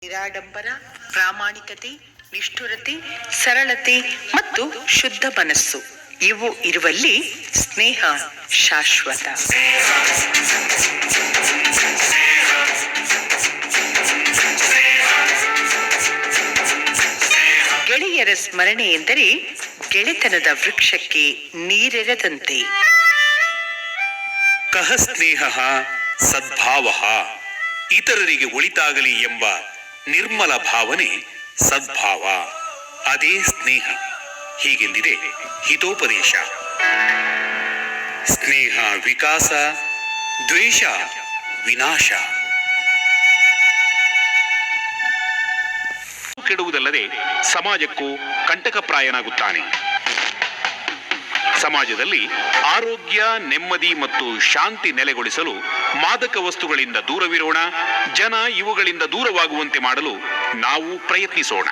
ನಿರಾಡಂಬರ, ಪ್ರಾಮಾಣಿಕತೆ, ನಿಷ್ಠುರತೆ, ಸರಳತೆ ಮತ್ತು ಶುದ್ಧ ಮನಸ್ಸು ಇವು ಇರುವಲ್ಲಿ ಸ್ನೇಹ ಶಾಶ್ವತ. ಗೆಳೆಯರ ಸ್ಮರಣೆ ಎಂದರೆ ಗೆಳೆತನದ ವೃಕ್ಷಕ್ಕೆ ನೀರೆರೆದಂತೆ. ಕಹ ಸ್ನೇಹ ಸದ್ಭಾವ, ಇತರರಿಗೆ ಒಳಿತಾಗಲಿ ಎಂಬ ನಿರ್ಮಲ ಭಾವನೆ ಸದ್ಭಾವ, ಅದೇ ಸ್ನೇಹ. ಹೀಗೆಂದಿದೆ ಹಿತೋಪದೇಶ. ಸ್ನೇಹ ವಿಕಾಸ, ದ್ವೇಷ ವಿನಾಶ. ಕೆಡುವುದಲ್ಲದೆ ಸಮಾಜಕ್ಕೂ ಕಂಟಕಪ್ರಾಯನಾಗುತ್ತಾನೆ. ಸಮಾಜದಲ್ಲಿ ಆರೋಗ್ಯ, ನೆಮ್ಮದಿ ಮತ್ತು ಶಾಂತಿ ನೆಲೆಗೊಳಿಸಲು ಮಾದಕ ವಸ್ತುಗಳಿಂದ ದೂರವಿರೋಣ. ಜನ ಇವುಗಳಿಂದ ದೂರವಾಗುವಂತೆ ಮಾಡಲು ನಾವು ಪ್ರಯತ್ನಿಸೋಣ.